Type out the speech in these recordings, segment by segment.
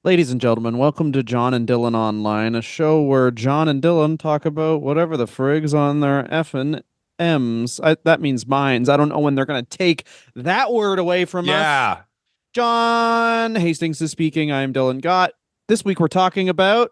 Ladies and gentlemen, welcome to John and Dylan Online, a show where John and Dylan talk about whatever the frig's on their effing M's. That means minds. I don't know when they're going to take that word away from us. Yeah. John Hastings is speaking. I'm Dylan Gott. This week we're talking about.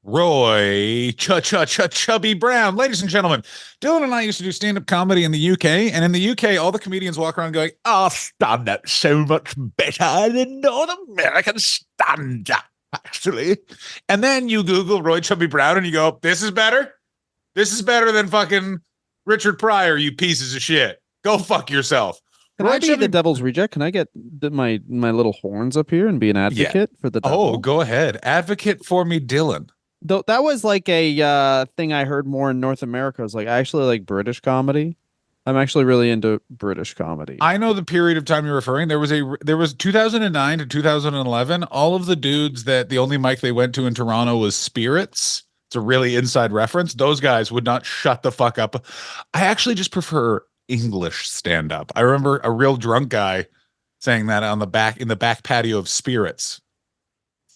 Roy Chubby Brown. Ladies and gentlemen, Dylan and I used to do stand-up comedy in the UK, and in the UK, all the comedians walk around going, "Oh, stand-up so much better than North American stand-up, actually." And then you Google Roy Chubby Brown and you go, "This is better? This is better than fucking Richard Pryor, you pieces of shit. Go fuck yourself." Can Roy I be the Chubby devil's reject? Can I get my little horns up here and be an Yeah. advocate for the Oh, devil? go ahead. Advocate for me, Dylan. Though that was like a thing I heard more in North America. It was like I actually like British comedy. I'm actually really into British comedy. I know the period of time you're referring. There was 2009 to 2011. All of the dudes that the only mic they went to in Toronto was Spirits. It's a really inside reference. Those guys would not shut the fuck up. I actually just prefer English stand up. I remember a real drunk guy saying that on the back in the back patio of Spirits.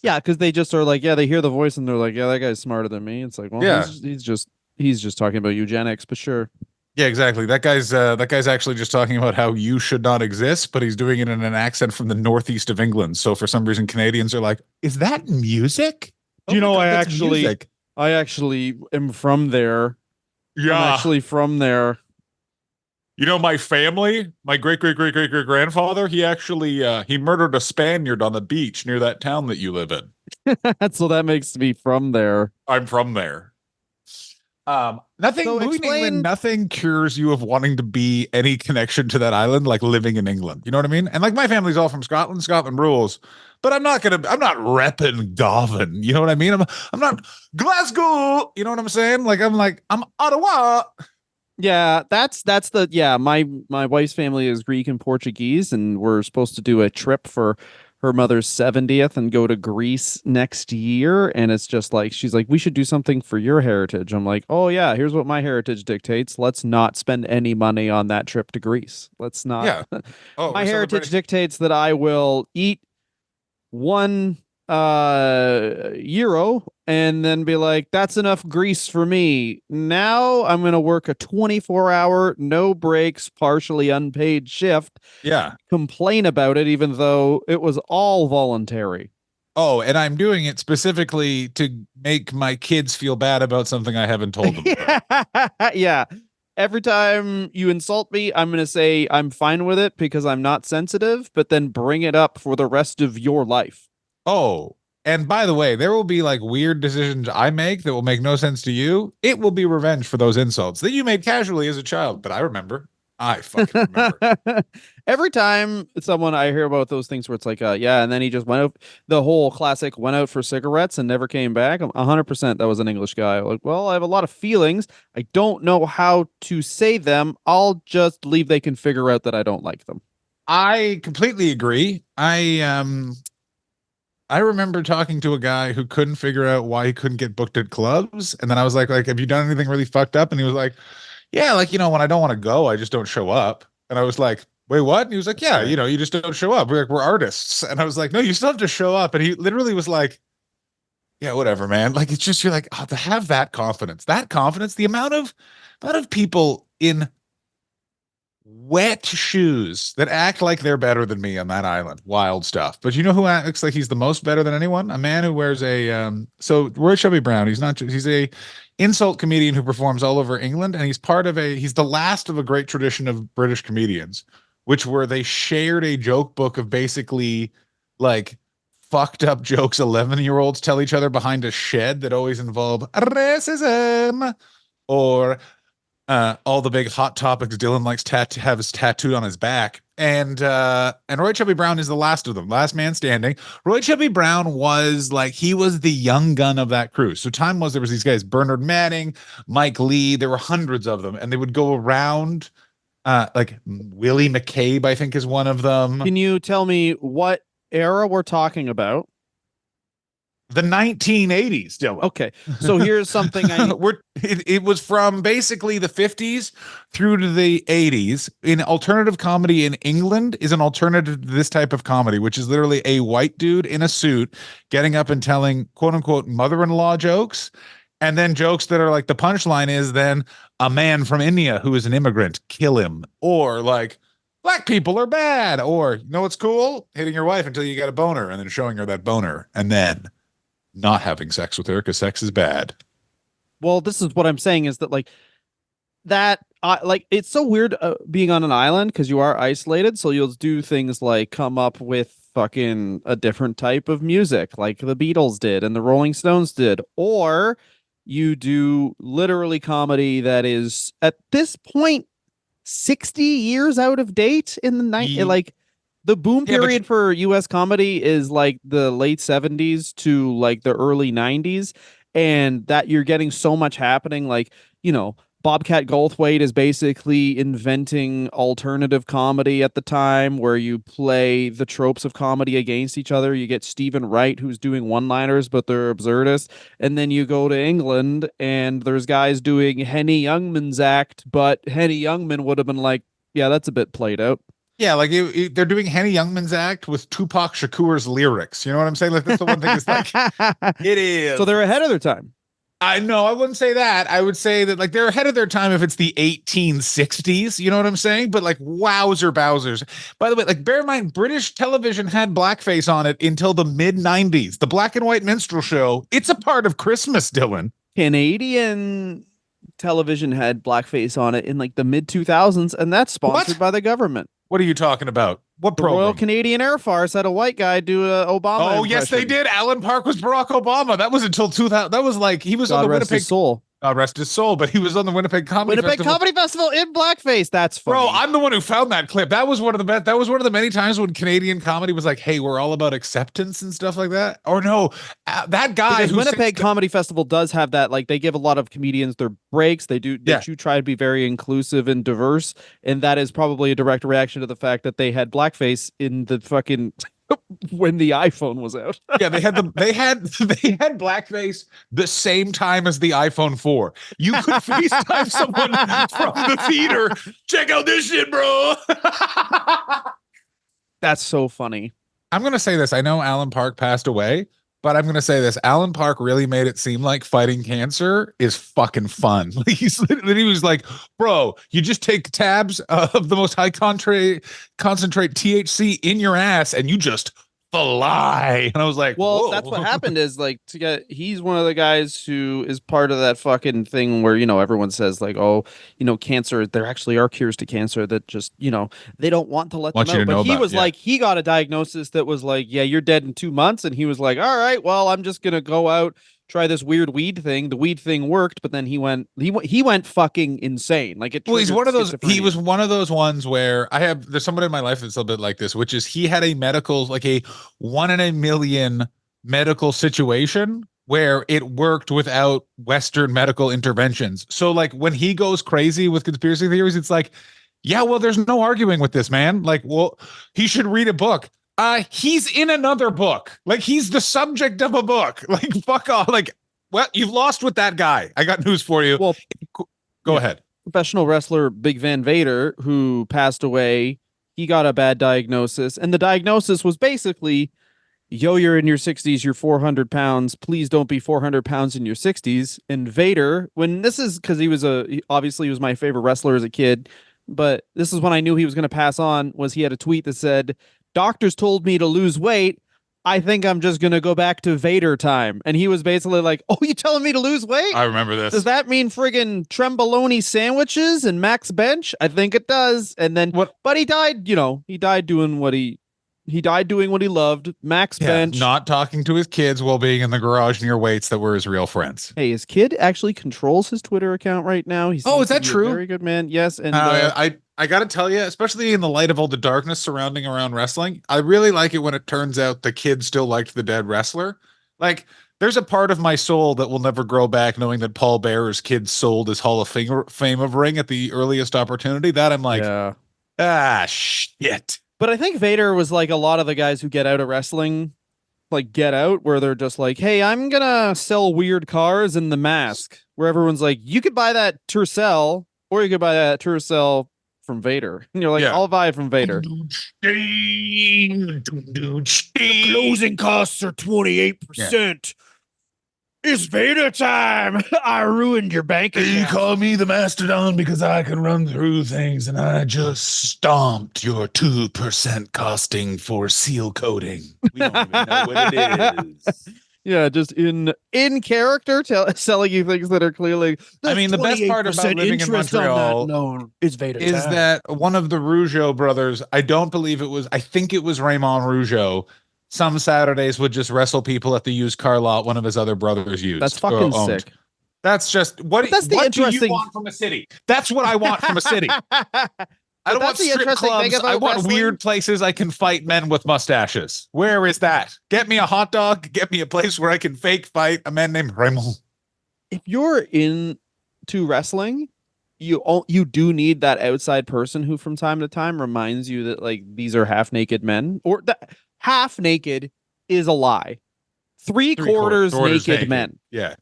Yeah, because they just are like, yeah, they hear the voice and they're like, yeah, that guy's smarter than me. It's like, well, Yeah. he's just talking about eugenics, but sure. Yeah, exactly. That guy's actually just talking about how you should not exist, but he's doing it in an accent from the northeast of England. So for some reason, Canadians are like, "Is that music? Do Oh you my know God, that's music." I actually am from there. I'm Yeah, actually from there. you know my family, my great great great great great grandfather. He actually he murdered a Spaniard on the beach near that town that you live in. So that makes me from there. I'm from there. Nothing So moving to England, explain. nothing cures you of wanting to be any connection to that island, like living in England. You know what I mean? And like my family's all from Scotland. Scotland rules. But I'm not repping Govan. You know what I mean? I'm not Glasgow. You know what I'm saying? I'm Ottawa. Yeah, my wife's family is Greek and Portuguese, and we're supposed to do a trip for her mother's 70th and go to Greece next year. And it's just like she's like, we should do something for your heritage. I'm like, oh yeah, here's what my heritage dictates. Let's not spend any money on that trip to Greece. Let's not. Yeah. Oh, My we're heritage celebrating. dictates that I will eat one euro and then be like, that's enough grease for me. Now I'm going to work a 24-hour no breaks partially unpaid shift, Yeah. complain about it even though it was all voluntary. Oh, and I'm doing it specifically to make my kids feel bad about something I haven't told them about. Yeah, every time you insult me, I'm going to say I'm fine with it because I'm not sensitive, but then bring it up for the rest of your life. Oh, and by the way, there will be like weird decisions I make that will make no sense to you. It will be revenge for those insults that you made casually as a child, but I remember. I fucking remember. Every time someone I hear about those things where it's like, yeah, and then he just went out, the whole classic went out for cigarettes and never came back. 100% that was an English guy. Like, well, I have a lot of feelings. I don't know how to say them. I'll just leave. They can figure out that I don't like them. I completely agree. I remember talking to a guy who couldn't figure out why he couldn't get booked at clubs. And then I was like, have you done anything really fucked up? And he was like, yeah, like, when I don't want to go, I just don't show up. And I was like, wait, what? And he was like, yeah, you just don't show up. We're artists. And I was like, no, you still have to show up. And he literally was like, yeah, whatever, man. Like, it's just, you're like, oh, to have that confidence, the amount of people in wet shoes that act like they're better than me on that island. Wild stuff. But you know who acts like he's the most better than anyone? A man who wears so Roy Chubby Brown, he's a insult comedian who performs all over England, and he's the last of a great tradition of British comedians, which were they shared a joke book of basically like fucked up jokes 11-year-olds tell each other behind a shed that always involve racism or all the big hot topics Dylan likes to have his tattooed on his back. And Roy Chubby Brown is the last of them, last man standing. Roy Chubby Brown was he was the young gun of that crew. So there was these guys, Bernard Manning, Mike Lee, there were hundreds of them, and they would go around, like Willie McCabe, I think is one of them. Can you tell me what era we're talking about? The 1980s, Dylan. Okay, so here's something I It was from basically the 50s through to the 80s. In alternative comedy in England is an alternative to this type of comedy, which is literally a white dude in a suit getting up and telling quote unquote mother-in-law jokes. And then jokes that are like the punchline is then a man from India who is an immigrant, kill him. Or like black people are bad. Or you know what's cool? Hitting your wife until you get a boner and then showing her that boner. And then not having sex with her because sex is bad. well, this is what I'm saying is that like that like it's so weird being on an island because you are isolated, so you'll do things like come up with fucking a different type of music like the Beatles did and the Rolling Stones did, or you do literally comedy that is at this point 60 years out of date in the night. Like the boom Yeah, period for US comedy is like the late 70s to like the early 90s, and that you're getting so much happening. Like, you know, Bobcat Goldthwait is basically inventing alternative comedy at the time where you play the tropes of comedy against each other. You get Stephen Wright, who's doing one-liners, but they're absurdist. And then you go to England and there's guys doing Henny Youngman's act, but Henny Youngman would have been like, yeah, that's a bit played out. yeah, like they're doing Henny Youngman's act with Tupac Shakur's lyrics. You know what I'm saying? Like that's the one thing. Is like it is. So they're ahead of their time. I know. I wouldn't say that. I would say that like they're ahead of their time if it's the 1860s. You know what I'm saying? But like wowzer bowsers. By the way, like bear in mind, British television had blackface on it until the mid 90s. The black and white minstrel show. It's a part of Christmas, Dylan. Canadian television had blackface on it in like the mid 2000s, and that's sponsored by the government. What are you talking about? What The program? Royal Canadian Air Force had a white guy do a Obama. Oh, yes, they did. Alan Park was Barack Obama. That was until 2000. That was like he was God on the rest Winnipeg. his soul. God rest his soul, but he was on the Winnipeg Comedy Festival. Comedy Festival in blackface. That's funny. Bro, I'm the one who found that clip. That was one of the best. That was one of the many times when Canadian comedy was like, "Hey, we're all about acceptance and stuff like that." Or no, that guy because who Winnipeg Comedy Festival does have that. Like they give a lot of comedians their breaks. They do. They do try to be very inclusive and diverse, and that is probably a direct reaction to the fact that they had blackface in the fucking when the iPhone was out. Yeah, they had blackface the same time as the iPhone 4. You could FaceTime someone from the theater. Check out this shit, bro. That's so funny. I'm gonna say this. I know Alan Park passed away, but I'm gonna say this. Alan Park really made it seem like fighting cancer is fucking fun. He was like, bro, you just take tabs of the most high concentrate THC in your ass and you just fly. And I was like, well, whoa. that's what happened is like he's one of the guys who is part of that fucking thing where, you know, everyone says like, oh, you know, cancer, there actually are cures to cancer that just, you know, they don't want to let them out. But he was like, he got a diagnosis that was like, yeah, you're dead in 2 months. And he was like, all right, well, I'm just going to go out, try this weird weed thing. The weed thing worked, but then he went fucking insane. Like well, he's one of those. He was one of those ones where there's someone in my life that's a bit like this, which is he had a medical, like a 1 in a million medical situation where it worked without Western medical interventions. So like when he goes crazy with conspiracy theories, it's like, yeah, well, there's no arguing with this man. Like, well, he should read a book. He's in another book. Like he's the subject of a book. Like fuck off. Like, well, you've lost with that guy. I got news for you. Well, go ahead. Professional wrestler Big Van Vader, who passed away, he got a bad diagnosis, and the diagnosis was basically, yo, you're in your 60s, you're 400 pounds. Please don't be 400 pounds in your 60s. And Vader, when this is because obviously he was my favorite wrestler as a kid, but this is when I knew he was going to pass on. Was he had a tweet that said, doctors told me to lose weight. I think I'm just going to go back to Vader time. And he was basically like, oh, you telling me to lose weight? I remember this. Does that mean friggin' tremboloni sandwiches and Max Bench? I think it does. And then, but he died, you know, he died doing what he doing what he loved. Max Bench. Not talking to his kids while being in the garage near weights that were his real friends. Hey, his kid actually controls his Twitter account right now. He's is that true? Very good man. Yes. And I got to tell you, especially in the light of all the darkness surrounding around wrestling, I really like it when it turns out the kid still liked the dead wrestler. Like, there's a part of my soul that will never grow back knowing that Paul Bearer's kid sold his Hall of Fame of ring at the earliest opportunity. That I'm like, shit. But I think Vader was like a lot of the guys who get out of wrestling like Get Out, where they're just like, hey, I'm gonna sell weird cars in The Mask, where everyone's like, you could buy that Tercel, or you could buy that Tercel from Vader. And you're like, Yeah. I'll buy it from Vader. Closing costs are 28%. It's Vader time. I ruined your bank account. You call me the Mastodon because I can run through things, and I just stomped your 2% costing for seal coating. We don't even know what it is. Yeah, just in character, selling you things that are clearly. I mean, the best part about living in Montreal no, is Vader is time. that one of the Rougeau brothers, I think it was Raymond Rougeau, some Saturdays would just wrestle people at the used car lot one of his other brothers used. That's fucking owned. sick. That's just what do you want from a city? That's what I want from a city. I don't want strip clubs. I want wrestling. Weird places I can fight men with mustaches. Where is that? Get me a hot dog. Get me a place where I can fake fight a man named Raymond. If you're into wrestling, you do need that outside person who from time to time reminds you that like these are half naked men, or that half naked is a lie. Three quarters naked men. Yeah.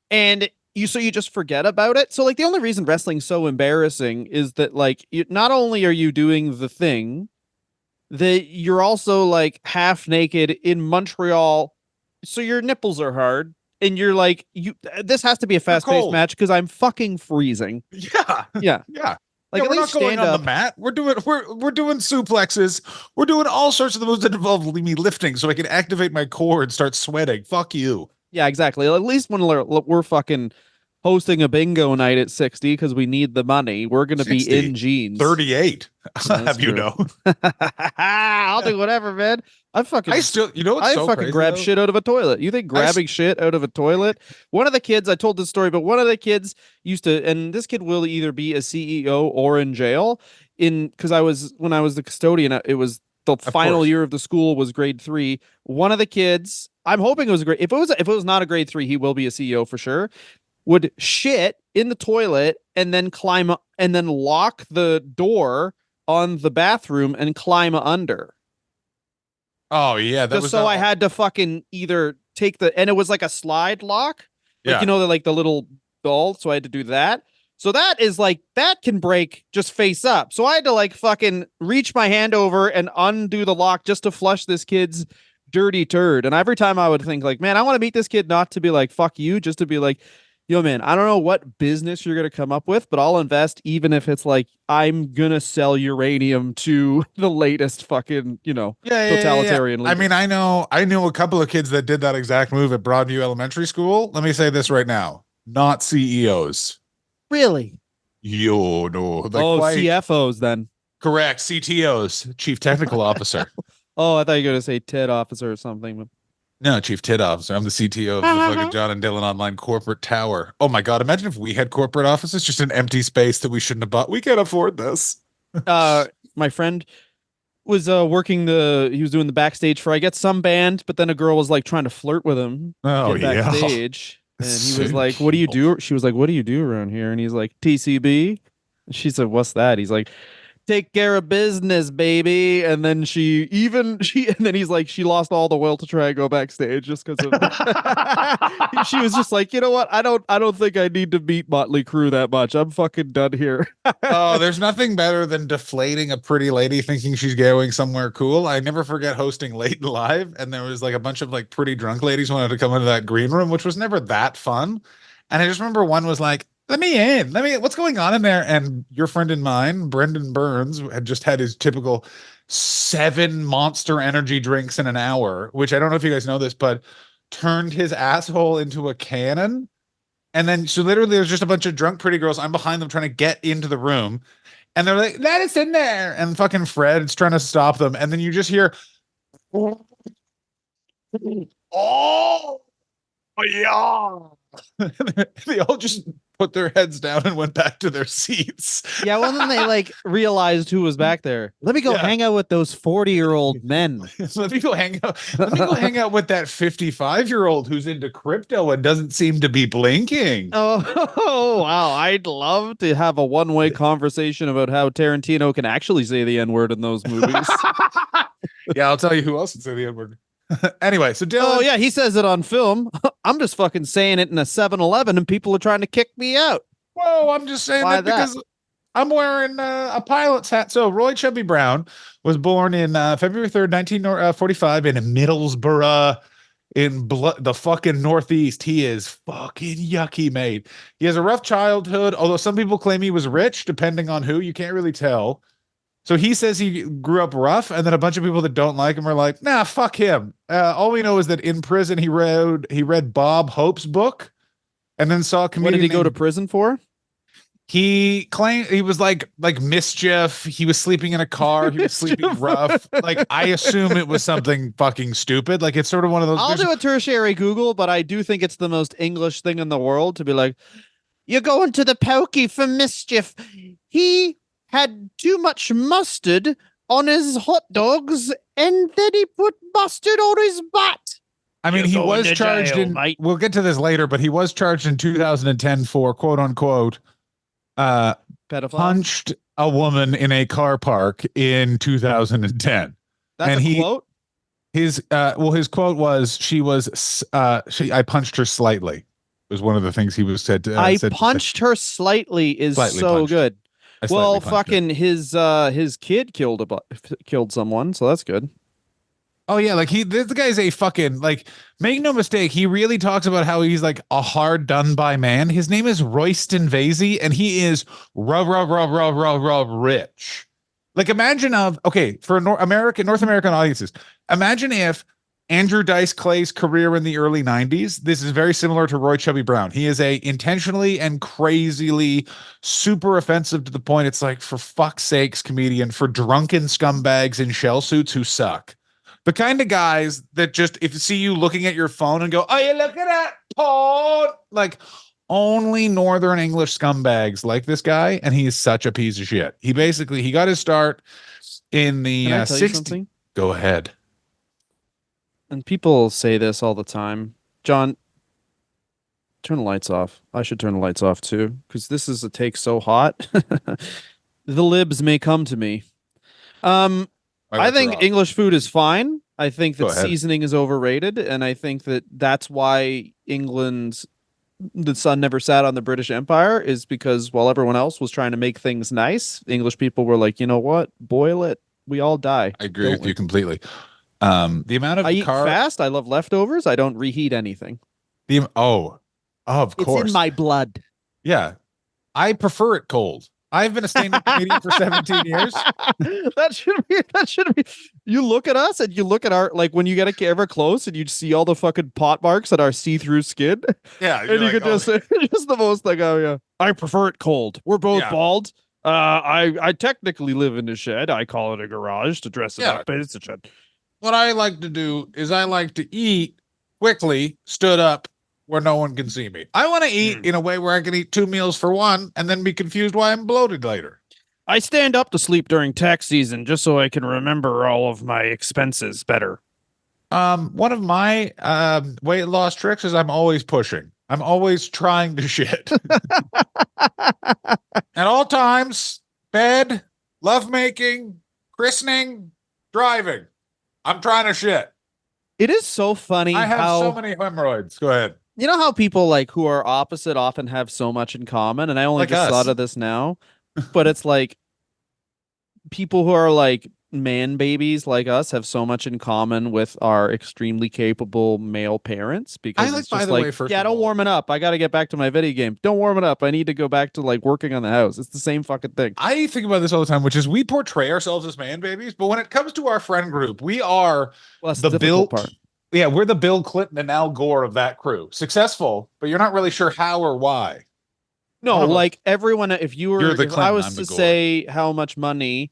And you just forget about it. So like the only reason wrestling's so embarrassing is that like not only are you doing the thing, that you're also like half naked in Montreal, so your nipples are hard, and you're like this has to be a fast-paced match because I'm fucking freezing. Yeah. Yeah. Yeah. Like we're not going on the mat. We're doing suplexes. We're doing all sorts of the moves that involve me lifting so I can activate my core and start sweating. Fuck you. Yeah, exactly. At least when we're fucking hosting a bingo night at 60 because we need the money, we're going to be in jeans. 38. Have true. You know. I'll do whatever, man. I fucking grab shit out of a toilet. You think grabbing shit out of a toilet? One of the kids, I told this story, but one of the kids used to, and this kid will either be a CEO or in jail because when I was the custodian, it was the final year of the school was grade 3. One of the kids, I'm hoping it was a grade. If it was not a grade 3, he will be a CEO for sure. Would shit in the toilet and then climb up and then lock the door on the bathroom and climb under. Oh yeah, that was so I had to fucking either take and it was like a slide lock, like the little doll. So I had to do that. So that is like that can break just face up. So I had to like fucking reach my hand over and undo the lock just to flush this kid's dirty turd. And every time I would think like, man, I want to meet this kid not to be like fuck you, just to be like, yo, man, I don't know what business you're going to come up with, but I'll invest even if it's like I'm going to sell uranium to the latest fucking, totalitarian leader. I mean, I knew a couple of kids that did that exact move at Broadview Elementary School. Let me say this right now. Not CEOs. Really? No. CFOs then. Correct. CTOs, Chief Technical Officer. Oh, I thought you were going to say TED officer or something. No, Chief TID Officer. I'm the CTO of the fucking John and Dylan Online Corporate Tower. Oh my God. Imagine if we had corporate offices, just an empty space that we shouldn't have bought. We can't afford this. My friend was he was doing the backstage for, I guess, some band, but then a girl was like trying to flirt with him. Oh, yeah. Backstage. And he was like, what do you do? She was like, what do you do around here? And he's like, TCB. And she said, what's that? He's like, take care of business, baby. And then and then he's like, she lost all the will to try and go backstage just because of she was just like, you know what? I don't think I need to meet Motley Crue that much. I'm fucking done here. Oh, there's nothing better than deflating a pretty lady thinking she's going somewhere cool. I never forget hosting Late Live, and there was like a bunch of like pretty drunk ladies wanted to come into that green room, which was never that fun. And I just remember one was like, let me in. What's going on in there? And your friend and mine, Brendan Burns, had just had his typical 7 Monster Energy drinks in an hour, which I don't know if you guys know this, but turned his asshole into a cannon. And then, so literally there's just a bunch of drunk pretty girls. I'm behind them trying to get into the room. And they're like, let us in there. And fucking Fred's trying to stop them. And then you just hear, oh, yeah. They all just put their heads down and went back to their seats. Yeah, well, then they like realized who was back there. Let me go hang out with those 40-year-old men. Let me go hang out. Let me go hang out with that 55-year-old who's into crypto and doesn't seem to be blinking. Oh, wow. I'd love to have a one-way conversation about how Tarantino can actually say the N-word in those movies. Yeah, I'll tell you who else would say the N-word. Anyway, so Oh Dylan, yeah, he says it on film. I'm just fucking saying it in a 7-Eleven and people are trying to kick me out. whoa, I'm just saying Why that that? because I'm wearing a pilot's hat. So Roy Chubby Brown was born in February 3rd, 1945 in Middlesbrough in the fucking Northeast. He is fucking yucky, mate. He has a rough childhood, although some people claim he was rich, depending on who. You can't really tell. So he says he grew up rough, and then a bunch of people that don't like him are like, "Nah, fuck him." All we know is that in prison he read Bob Hope's book, and then saw a What did comedian he go to named. prison for? He claimed he was like mischief. He was sleeping in a car. He was sleeping Mischief. rough. Like I assume it was something fucking stupid. Like it's sort of one of those. I'll There's do a tertiary Google, but I do think it's the most English thing in the world to be like, you're going to the pokey for mischief. He had too much mustard on his hot dogs, and then he put mustard on his butt. I mean, You're he going was to charged jail, in. mate. We'll get to this later, but he was charged in 2010 for quote unquote uh Pedophile. punched a woman in a car park in 2010. That's And a quote. his quote was I punched her slightly was one of the things he was I said to say. punched her slightly is Slightly so punched. good. I slightly Well, punched her. fucking his kid killed someone, so that's good. Oh yeah, like this guy's a fucking like. Make no mistake, he really talks about how he's like a hard done by man. His name is Royston Vasey, and he is rich. Like imagine okay for North American audiences. Imagine if Andrew Dice Clay's career in the early 90s. This is very similar to Roy Chubby Brown. He is a intentionally and crazily super offensive to the point it's like for fuck's sakes comedian for drunken scumbags in shell suits who suck. The kind of guys that just if you see you looking at your phone and go, "Oh, you look at that porn," like only Northern English scumbags like this guy, and he's such a piece of shit. He got his start in the Can I tell you 60s. something? Go ahead. And people say this all the time. John, turn the lights off. I should turn the lights off too, because this is a take so hot. The libs may come to me. I think English food is fine. I think Go that ahead. seasoning is overrated, and I think that that's why the sun never sat on the British Empire, is because while everyone else was trying to make things nice, English people were like, you know what? Boil it. We all die. I agree don't with we? you completely. The amount I of eat fast. I love leftovers. I don't reheat anything. of It's course. in my blood. Yeah. I prefer it cold. I've been a stand-up comedian for 17 years. That should be. You look at us and you look at our, like when you get a camera close and you see all the fucking pot marks on our see-through skin. Yeah, And you could just say just the most like, oh yeah. I prefer it cold. We're both Yeah. bald. I technically live in a shed. I call it a garage to dress it Yeah. up, but it's a shed. What I like to do is I like to eat quickly, stood up where no one can see me. I want to eat in a way where I can eat 2 meals for one and then be confused why I'm bloated later. I stand up to sleep during tax season just so I can remember all of my expenses better. One of my weight loss tricks is I'm always pushing. I'm always trying to shit. At all times, bed, lovemaking, christening, driving. I'm trying to shit. It is so funny I have how so many hemorrhoids. Go ahead. you know how people like who are opposite often have so much in common, and I only Like just us. thought of this now, but it's like people who are like man babies like us have so much in common with our extremely capable male parents because I like, it's by just the like, way, first yeah, of don't all- warm it up. I got to get back to my video game. Don't warm it up. I need to go back to like working on the house. It's the same fucking thing. I think about this all the time, which is we portray ourselves as man babies, but when it comes to our friend group, we are Well, that's the the difficult Bill. part. Yeah, we're the Bill Clinton and Al Gore of that crew. Successful, but you're not really sure how or why. No, One of us. like everyone, if you were, You're the if I Clinton, was I'm to the Gore. say how much money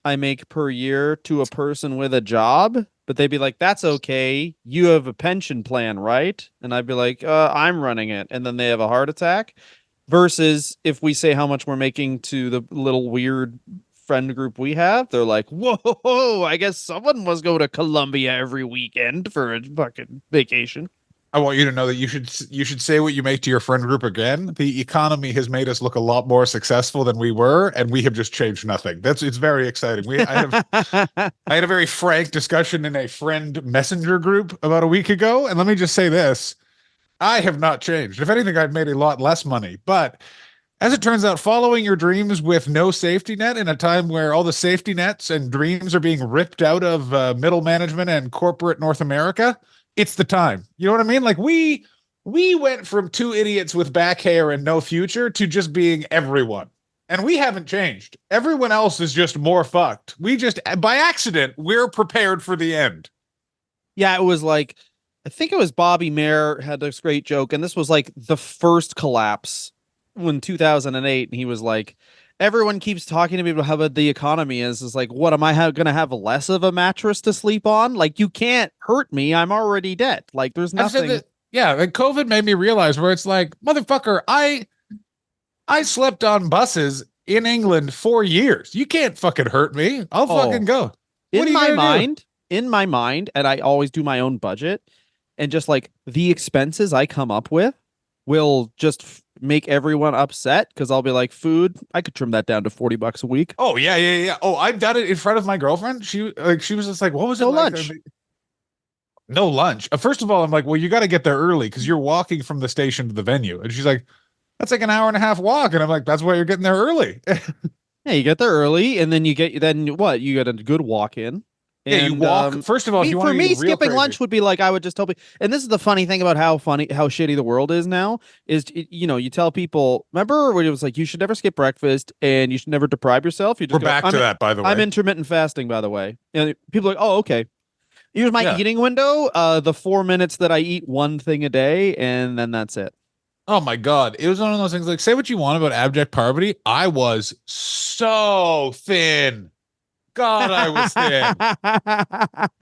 I make per year to a person with a job, but they'd be like, that's okay. You have a pension plan, right? And I'd be like, I'm running it. And then they have a heart attack. Versus if we say how much we're making to the little weird friend group we have, they're like, whoa, I guess someone must go to Colombia every weekend for a fucking vacation. I want you to know that you should say what you make to your friend group again. The economy has made us look a lot more successful than we were, and we have just changed nothing. It's very exciting. I had a very frank discussion in a friend messenger group about a week ago, and let me just say this. I have not changed. If anything, I've made a lot less money. But as it turns out, following your dreams with no safety net in a time where all the safety nets and dreams are being ripped out of middle management and corporate North America, it's the time. You know what I mean? Like we went from two idiots with back hair and no future to just being everyone. And we haven't changed. Everyone else is just more fucked. We just, by accident, we're prepared for the end. Yeah, it was like, I think it was Bobby Mayer had this great joke, and this was like the first collapse in 2008, and he was like, everyone keeps talking to me about how bad the economy is. Is like, what am I going to have less of a mattress to sleep on? Like, you can't hurt me. I'm already dead. Like, there's I've said nothing. that, yeah, like COVID made me realize where it's like, motherfucker, I slept on buses in England for years. You can't fucking hurt me. I'll fucking go. What are In you my gonna do? mind, in my mind, and I always do my own budget, and just like the expenses I come up with will just make everyone upset because I'll be like, food, I could trim that down to $40 a week. Oh yeah, yeah, yeah. Oh, I've done it in front of my girlfriend. She was just like, "What was it No like?" lunch. No lunch. First of all, I'm like, "Well, you got to get there early because you're walking from the station to the venue." And she's like, "That's like an hour and a half walk." And I'm like, "That's why you're getting there early." Yeah, you get there early, and then then you get a good walk in. Yeah, you And walk. First of all, if you want for to get me, real skipping crazy, lunch would be like I would just tell people. And this is the funny thing about how shitty the world is now. Is you tell people. Remember when it was like you should never skip breakfast and you should never deprive yourself. You we're just go. back to that, by the I'm way. intermittent fasting, by the way. And people are like, oh, okay. Here's my Yeah. eating window. The 4 minutes that I eat one thing a day, and then that's it. Oh my God. It was one of those things like, say what you want about abject poverty. I was so thin. God, I was thin.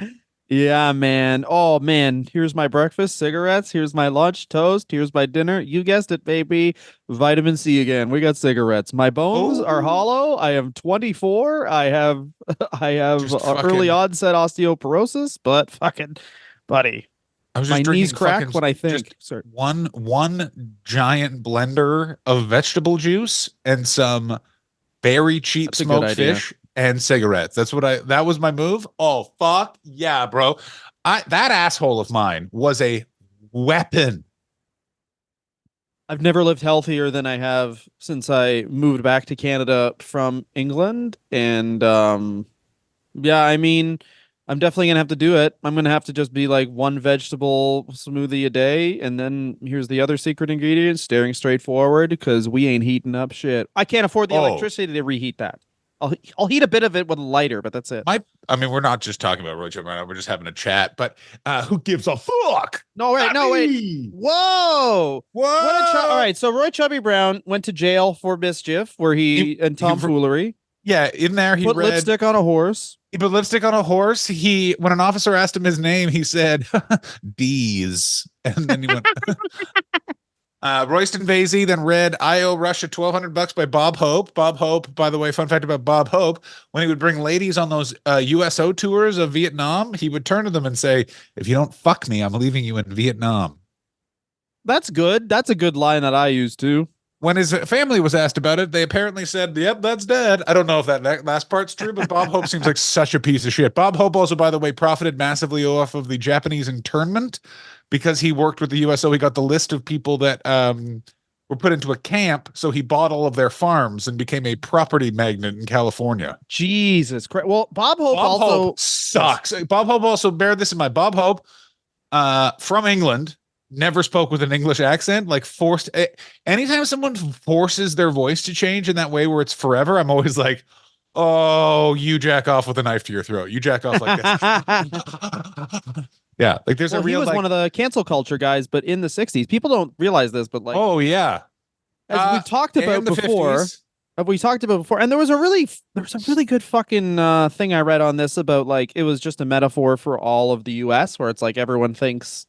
Yeah, man. Oh, man. Here's my breakfast, cigarettes. Here's my lunch, toast. Here's my dinner. You guessed it, baby. Vitamin C again. We got cigarettes. My bones are Oh, hollow. I am 24. I have I have just early fucking. onset osteoporosis, but fucking buddy, I was my just knees drinking crack fucking when I think. just Sorry. one giant blender of vegetable juice and some very cheap That's a good smoked idea. fish and cigarettes. That was my move. Oh fuck yeah, bro. That asshole of mine was a weapon. I've never lived healthier than I have since I moved back to Canada from England. And yeah, I mean, I'm definitely gonna have to do it. I'm gonna have to just be like one vegetable smoothie a day, and then here's the other secret ingredient, staring straight forward, because we ain't heating up shit. I can't afford the Oh, electricity to reheat that. I'll heat a bit of it with a lighter, but that's it. I mean, we're not just talking about Roy Chubby Brown. We're just having a chat. But who gives a fuck? No, wait, Not no, wait. me. Whoa! All What? right, so Roy Chubby Brown went to jail for mischief, where and He tomfoolery. yeah, in there he Put read lipstick on a horse. he put lipstick on a horse. He when an officer asked him his name, he said D's, and then he went. Royston Vasey then read "I Owe Russia $1,200" by Bob Hope. Bob Hope, by the way, fun fact about Bob Hope: when he would bring ladies on those USO tours of Vietnam, he would turn to them and say, "If you don't fuck me, I'm leaving you in Vietnam." That's good. That's a good line that I use too. When his family was asked about it, they apparently said, "Yep, that's dead." I don't know if that last part's true, but Bob Hope seems like such a piece of shit. Bob Hope also, by the way, profited massively off of the Japanese internment because he worked with the USO. He got the list of people that were put into a camp, so he bought all of their farms and became a property magnate in California. Jesus Christ. Well, Bob Hope Bob also Hope sucks. Bob Hope also, bear this in mind, Bob Hope from England, never spoke with an English accent, like forced. Anytime someone forces their voice to change in that way where it's forever, I'm always like, oh, you jack off with a knife to your throat. You jack off like this. Yeah, like there's a Well, he real was like, one of the cancel culture guys, but in the 60s. People don't realize this, but like oh yeah, as we've talked about and the before, 50s. we talked about before, and there was a really good fucking thing I read on this about like it was just a metaphor for all of the US where it's like everyone thinks,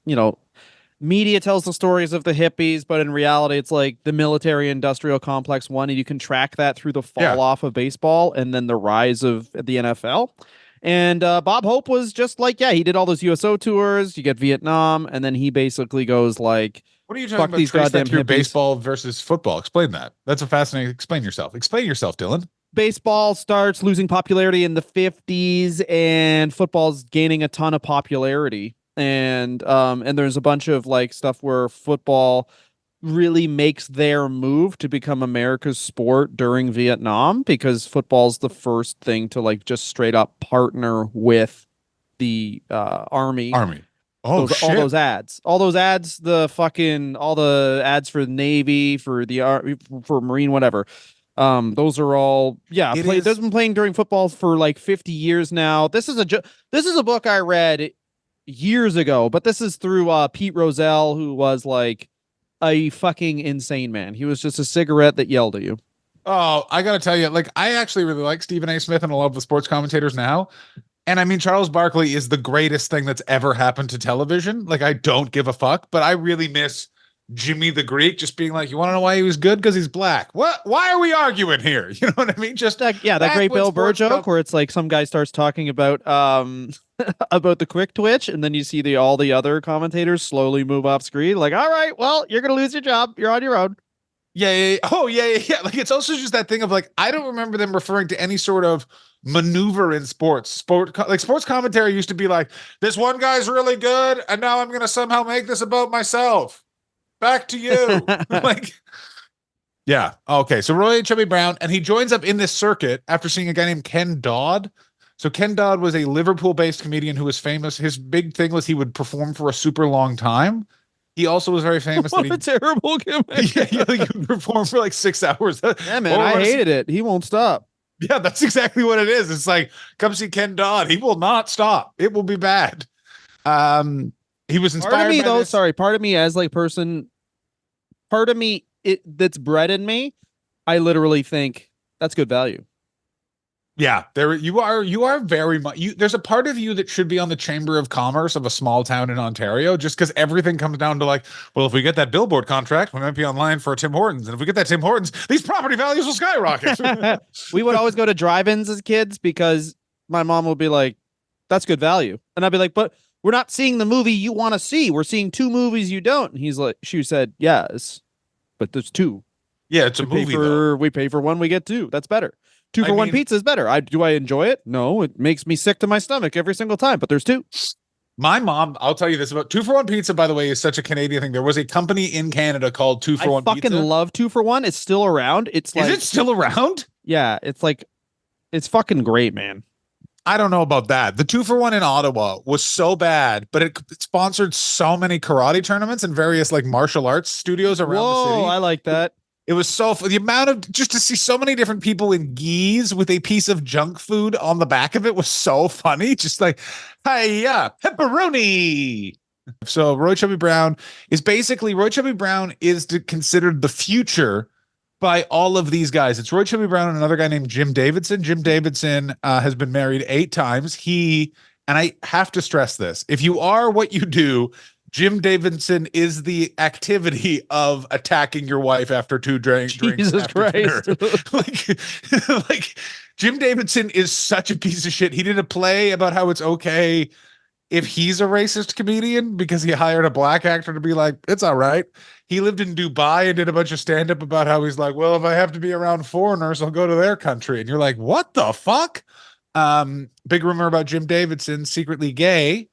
media tells the stories of the hippies, but in reality, it's like the military industrial complex one, and you can track that through the Yeah, fall off of baseball and then the rise of the NFL. And Bob Hope was just like, yeah, he did all those USO tours. You get Vietnam, and then he basically goes like, What are you talking "Fuck about? these Trace that goddamn through hippies." baseball versus football. Explain that. That's a fascinating. Explain yourself. Explain yourself, Dylan. Baseball starts losing popularity in the 50s, and football's gaining a ton of popularity. And there's a bunch of like stuff where football really makes their move to become America's sport during Vietnam, because football's the first thing to like just straight up partner with the army. Army. Oh Those all shit. those ads, the fucking all the ads for the Navy, for the for Marine, whatever. Those are all, yeah, It play. Those is. been playing during football for like 50 years now. This is a book I read years ago, but this is through Pete Rozelle, who was like a fucking insane man. He was just a cigarette that yelled at you. Oh, I gotta tell you, like I actually really like Stephen A. Smith and a lot of the sports commentators now. And I mean, Charles Barkley is the greatest thing that's ever happened to television. Like, I don't give a fuck, but I really miss Jimmy the Greek just being like, you want to know why he was good? Because he's black. What? Why are we arguing here? You know what I mean? Just That, yeah, that back great when Bill Burr sports joke where it's like some guy starts talking about about the quick twitch, and then you see the all the other commentators slowly move off screen. Like, all right, well, you're gonna lose your job. You're on your own. yeah, yeah, yeah. Oh, yeah, yeah, yeah. Like, it's also just that thing of like, I don't remember them referring to any sort of maneuver in sports. Like sports commentary used to be like, this one guy's really good, and now I'm gonna somehow make this about myself. Back to you. Like, yeah. Okay. So Roy Chubby Brown, and he joins up in this circuit after seeing a guy named Ken Dodd. So Ken Dodd was a Liverpool-based comedian who was famous. His big thing was he would perform for a super long time. He also was very famous that What a terrible gimmick. yeah, he would perform for like 6 hours. Yeah, man, I hated it. He won't stop. Yeah, that's exactly what it is. It's like, come see Ken Dodd. He will not stop. It will be bad. Um, he was Part of inspired me, by though, this. sorry, part of me as like person, part of me that's bred in me, I literally think that's good value. Yeah, there you are very much there's a part of you that should be on the Chamber of Commerce of a small town in Ontario, just because everything comes down to like, well, if we get that billboard contract, we might be online for a Tim Hortons. And if we get that Tim Hortons, these property values will skyrocket. We would always go to drive-ins as kids because my mom would be like, that's good value. And I'd be like, but we're not seeing the movie you want to see. We're seeing two movies you don't. And he's like, she said, yes, but there's two. Yeah, it's a movie though. We pay for one, we get two. That's better. Two I for one mean, pizza is better. I enjoy it? No, it makes me sick to my stomach every single time, but there's two. my mom, I'll tell you this about 2 for 1 pizza, by the way, is such a Canadian thing. There was a company in Canada called 2 for I 1 fucking Pizza. love 2 for 1. It's still around. It's Is like, it still around? yeah, it's like, it's fucking great, man. I don't know about that. The 2 for 1 in Ottawa was so bad, but it sponsored so many karate tournaments and various like martial arts studios around the Whoa, city. I like that. It was so the amount of just to see so many different people in gis with a piece of junk food on the back of it was so funny. Just like, hey, yeah, pepperoni. So Roy Chubby Brown is considered the future by all of these guys. It's Roy Chubby Brown and another guy named Jim Davidson. Jim Davidson has been married 8 times. And I have to stress this: if you are what you do, Jim Davidson is the activity of attacking your wife after 2 drinks. Jesus Christ. like Jim Davidson is such a piece of shit. He did a play about how it's okay if he's a racist comedian because he hired a black actor to be like, it's all right. He lived in Dubai and did a bunch of stand-up about how he's like, well, if I have to be around foreigners, I'll go to their country. And you're like, what the fuck? Big rumor about Jim Davidson, secretly gay.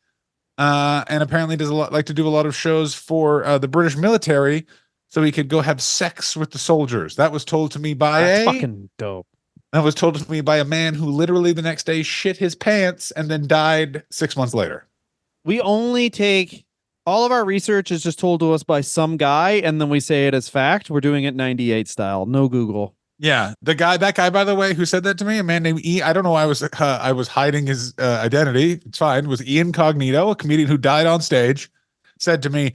And apparently does like to do a lot of shows for the British military so he could go have sex with the soldiers. That was told to me by That's fucking dope. That was told to me by a man who literally the next day shit his pants and then died 6 months later. We only take all of our research is just told to us by some guy, and then we say it as fact. We're doing it 98 style. No Google. Yeah, that guy, by the way, who said that to me, a man named I don't know why I was hiding his identity. It's fine. Was Ian Cognito, a comedian who died on stage, said to me,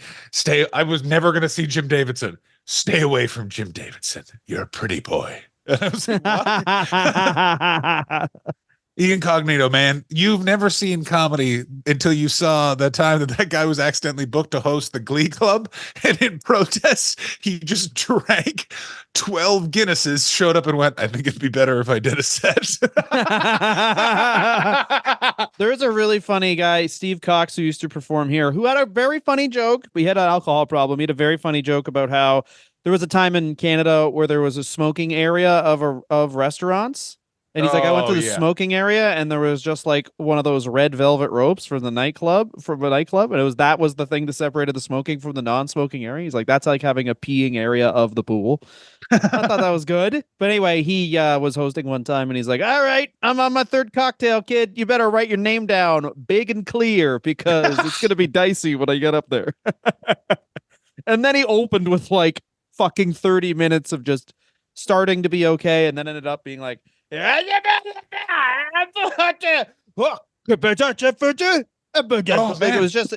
I was never going to see Jim Davidson. Stay away from Jim Davidson. You're a pretty boy. And I was like, what? Incognito, man. You've never seen comedy until you saw the time that that guy was accidentally booked to host the Glee Club. And in protest, he just drank 12 Guinnesses, showed up and went, I think it'd be better if I did a set. There's a really funny guy, Steve Cox, who used to perform here, who had a very funny joke. We had an alcohol problem. He had a very funny joke about how there was a time in Canada where there was a smoking area of restaurants. And he's like, I went to Oh, the yeah. smoking area and there was just like one of those red velvet ropes from a nightclub. And that was the thing that separated the smoking from the non-smoking area. He's like, that's like having a peeing area of the pool. I thought that was good. But anyway, he was hosting one time and he's like, all right, I'm on my third cocktail, kid. You better write your name down big and clear because it's going to be dicey when I get up there. And then he opened with like fucking 30 minutes of just starting to be okay and then ended up being like, oh, like it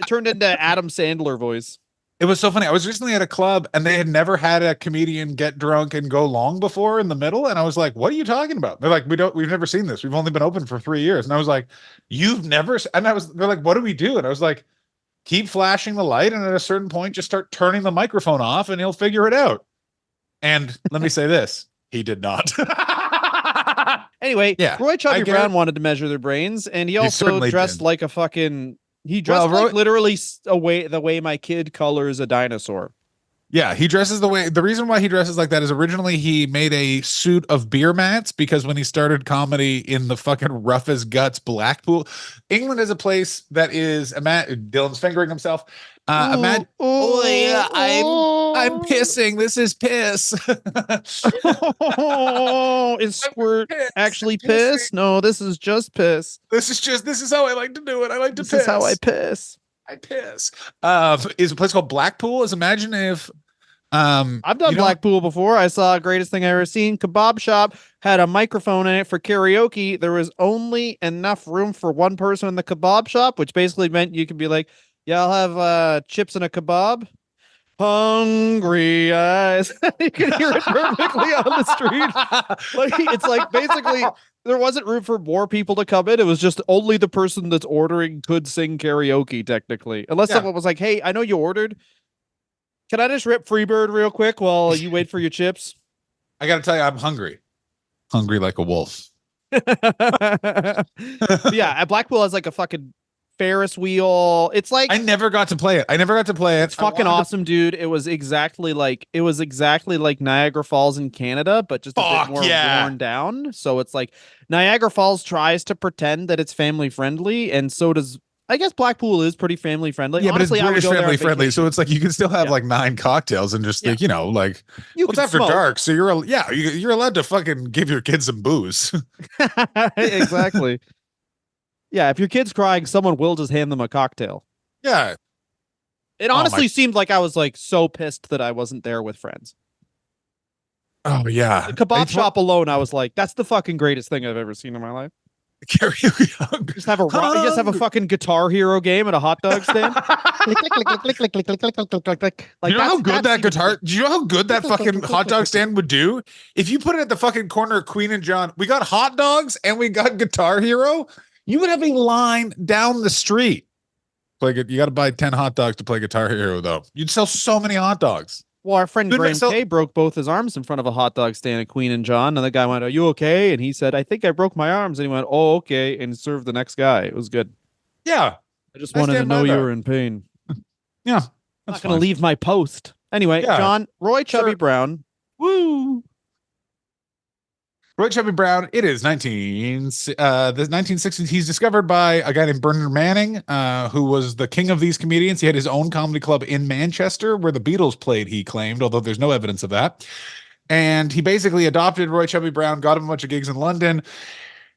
turned into Adam Sandler voice. It was so funny. I was recently at a club and they had never had a comedian get drunk and go long before in the middle. And I was like, what are you talking about? They're like, we've never seen this. We've only been open for 3 years. And I was like, they're like, what do we do? And I was like, keep flashing the light. And at a certain point, just start turning the microphone off and he'll figure it out. And let me say this, he did not. Anyway, Yeah, Roy Chubby Brown wanted to measure their brains, and he also dressed like a fucking. He dressed like literally the way my kid colors a dinosaur. Yeah, he dresses the reason why he dresses like that is originally he made a suit of beer mats because when he started comedy in the fucking rough as guts Blackpool, England is a place that is Dylan's fingering himself. Oh yeah, I'm pissing. This is piss. Is squirt actually piss? No, this is just piss. This is how I like to do it. I like to piss. This is how I piss. I piss. Is a place called Blackpool. Imagine if I've done Blackpool before. I saw Greatest Thing I Ever Seen. Kebab shop had a microphone in it for karaoke. There was only enough room for one person in the kebab shop, which basically meant you could be like, yeah, I'll have chips and a kebab. Hungry eyes. You can hear it perfectly on the street. Like it's like basically there wasn't room for more people to come in. It was just only the person that's ordering could sing karaoke, technically. Unless someone was like, hey, I know you ordered. Can I just rip Freebird real quick while you wait for your chips? I got to tell you, I'm hungry. Hungry like a wolf. Yeah, Blackpool has like a fucking Ferris wheel. It's like I never got to play it. It's fucking awesome, dude. It was exactly like Niagara Falls in Canada, but just a bit more worn down. So it's like Niagara Falls tries to pretend that it's family friendly, and so does I guess Blackpool is pretty family friendly. Yeah, honestly, but it's British family friendly, so it's like you can still have like 9 cocktails and just like it's after dark, so you're allowed to fucking give your kids some booze. Exactly. Yeah, if your kid's crying, someone will just hand them a cocktail. Yeah. It honestly seemed like I was like so pissed that I wasn't there with friends. Oh yeah. The kebab shop alone, I was like, that's the fucking greatest thing I've ever seen in my life. Karaoke. Just have a fucking Guitar Hero game at a hot dog stand. Click, click, click, click, click, click, click, click, click, click, click. Like, you know how good that guitar? Do you know how good that fucking hot dog stand would do? If you put it at the fucking corner of Queen and John, we got hot dogs and we got Guitar Hero. You would have a line down the street. You got to buy 10 hot dogs to play Guitar Hero, though. You'd sell so many hot dogs. Well, our friend Graham Kay broke both his arms in front of a hot dog stand at Queen and John, and the guy went, "Are you okay?" And he said, "I think I broke my arms." And he went, "Oh, okay," and served the next guy. It was good. Yeah, I just wanted to know you were in pain. Yeah, I'm not going to leave my post anyway. Yeah. John, Roy Chubby Brown. Woo. Roy Chubby Brown. It is the 1960s. He's discovered by a guy named Bernard Manning, who was the king of these comedians. He had his own comedy club in Manchester where the Beatles played, he claimed, although there's no evidence of that. And he basically adopted Roy Chubby Brown, got him a bunch of gigs in London.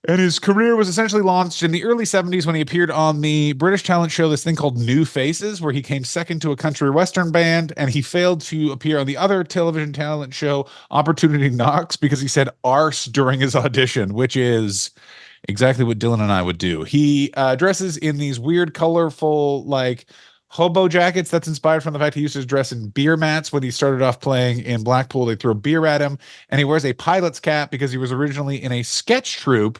And his career was essentially launched in the early 70s when he appeared on the British talent show, this thing called New Faces, where he came second to a country western band, and he failed to appear on the other television talent show, Opportunity Knocks, because he said arse during his audition, which is exactly what Dylan and I would do. He dresses in these weird, colorful, like hobo jackets. That's inspired from the fact he used to dress in beer mats when he started off playing in Blackpool. They threw beer at him, and he wears a pilot's cap because he was originally in a sketch troupe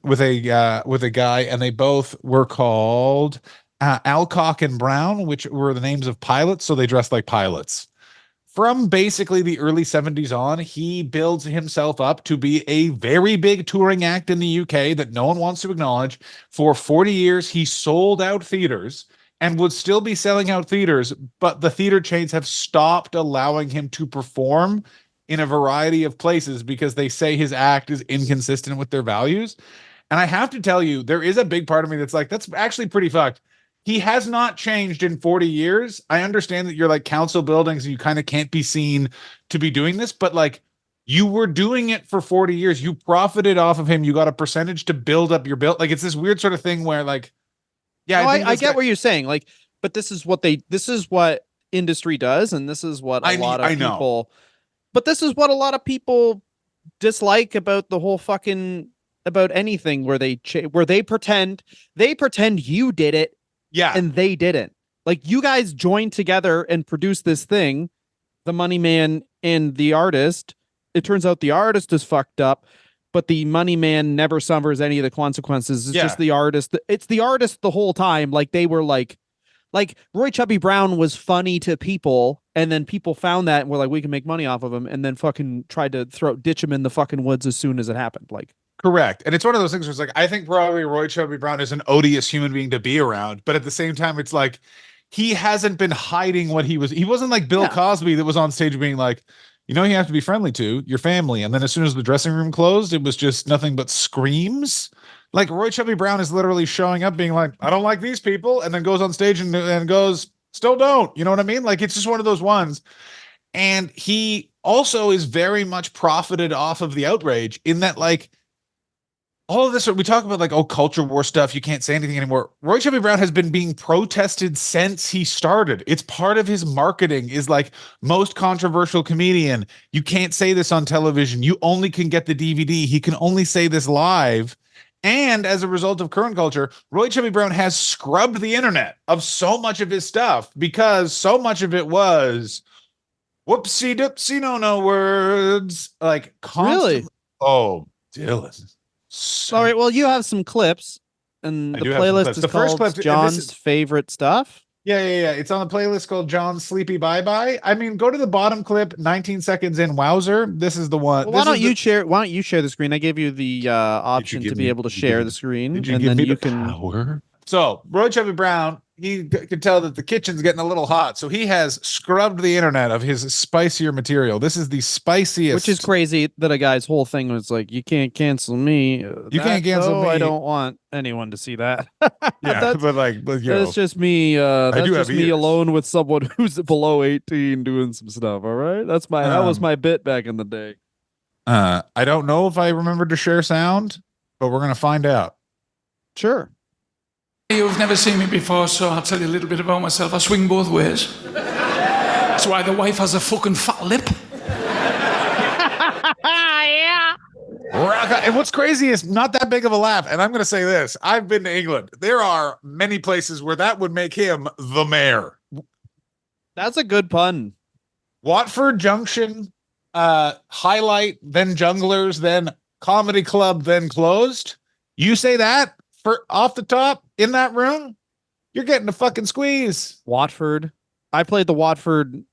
with a guy, and they both were called Alcock and Brown, which were the names of pilots, so they dressed like pilots. From basically the early 70s on, he builds himself up to be a very big touring act in the UK that no one wants to acknowledge. For 40 years, he sold out theaters and would still be selling out theaters, but the theater chains have stopped allowing him to perform in a variety of places because they say his act is inconsistent with their values. And I have to tell you, there is a big part of me that's like, that's actually pretty fucked. He has not changed in 40 years. I understand that you're like council buildings and you kind of can't be seen to be doing this, but like you were doing it for 40 years. You profited off of him. You got a percentage to build up your build. Like it's this weird sort of thing where like, yeah, no, I think I get what you're saying. Like, but this is what industry does, and this is what a lot of I know. people. But this is what a lot of people dislike about the whole fucking about anything where they pretend you did it. Yeah. And they didn't. Like you guys joined together and produced this thing, the money man and the artist. It turns out the artist is fucked up, but the money man never suffers any of the consequences. It's just the artist. It's the artist the whole time. Like they were like Roy Chubby Brown was funny to people, and then people found that and were like, we can make money off of him, and then fucking tried to ditch him in the fucking woods as soon as it happened. Like correct. And it's one of those things where it's like, I think probably Roy Chubby Brown is an odious human being to be around. But at the same time, it's like, he hasn't been hiding what he was. He wasn't like Bill Cosby that was on stage being like, you know, you have to be friendly to your family. And then as soon as the dressing room closed, it was just nothing but screams. Like Roy Chubby Brown is literally showing up being like, I don't like these people. And then goes on stage and goes, still don't. You know what I mean? Like, it's just one of those ones. And he also is very much profited off of the outrage in that, like, all of this, we talk about like, oh, culture war stuff. You can't say anything anymore. Roy Chubby Brown has been being protested since he started. It's part of his marketing is like most controversial comedian. You can't say this on television. You only can get the DVD. He can only say this live. And as a result of current culture, Roy Chubby Brown has scrubbed the internet of so much of his stuff because so much of it was whoopsie doopsie no words. Like constantly. really? Oh, Dylan. All right. Well, you have some clips, and the playlist is called John's favorite stuff. Yeah. It's on the playlist called John's Sleepy Bye Bye. I mean, go to the bottom clip, 19 seconds in. Wowzer. This is the one. Well, why don't you share the screen? I gave you the option to be able to share the screen, and then you can. Power? So Roy Chubby Brown, he could tell that the kitchen's getting a little hot, so he has scrubbed the internet of his spicier material. This is the spiciest, which is crazy that a guy's whole thing was like, you can't cancel me. You can't cancel me. I don't want anyone to see that. Yeah, that's just me. That's just me alone with someone who's below 18 doing some stuff. All right, that was my bit back in the day. I don't know if I remembered to share sound, but we're gonna find out. Sure. You've never seen me before, so I'll tell you a little bit about myself. I swing both ways. That's why the wife has a fucking fat lip. Yeah. And what's crazy is not that big of a laugh. And I'm going to say this. I've been to England. There are many places where that would make him the mayor. That's a good pun. Watford Junction, highlight, then Junglers, then Comedy Club, then closed. You say that for off the top in that room, you're getting a fucking squeeze. Watford. I played the Watford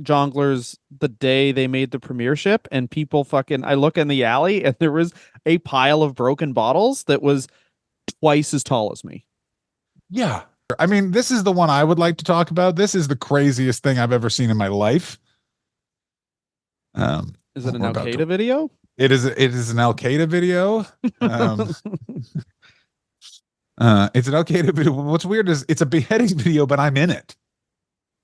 Jonglers the day they made the premiership, and people I look in the alley and there was a pile of broken bottles that was twice as tall as me. Yeah. I mean, this is the one I would like to talk about. This is the craziest thing I've ever seen in my life. Is it an Al Qaeda video? It is an Al Qaeda video. It's an Al Qaeda video. What's weird is it's a beheading video, but I'm in it.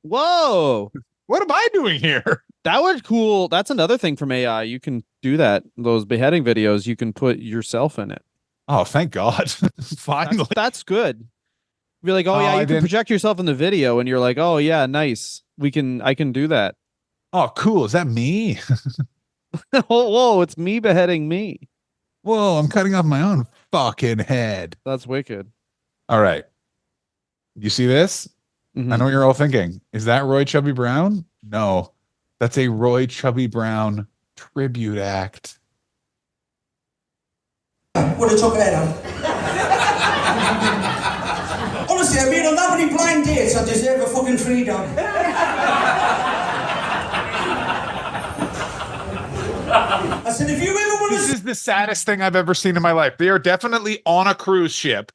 Whoa. What am I doing here? That was cool. That's another thing from AI. You can do that. Those beheading videos, you can put yourself in it. Oh, thank God. Finally. That's good. Be like, oh yeah, you can project yourself in the video, and you're like, oh yeah, nice. I can do that. Oh, cool. Is that me? Whoa, it's me beheading me. Whoa, I'm cutting off my own fucking head. That's wicked. All right. You see this? Mm-hmm. I know what you're all thinking. Is that Roy Chubby Brown? No. That's a Roy Chubby Brown tribute act. Would have took her head off. Honestly, I've been on that many blind dates, I deserve a fucking freedom. I said, if you ever want to... This is the saddest thing I've ever seen in my life. They are definitely on a cruise ship.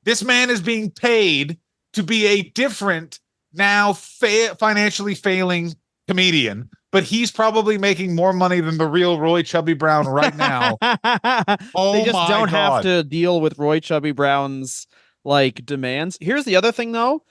This man is being paid to be a different, now financially failing comedian, but he's probably making more money than the real Roy Chubby Brown right now. Oh, they just my don't have God. to deal with Roy Chubby Brown's like demands. Here's the other thing, though,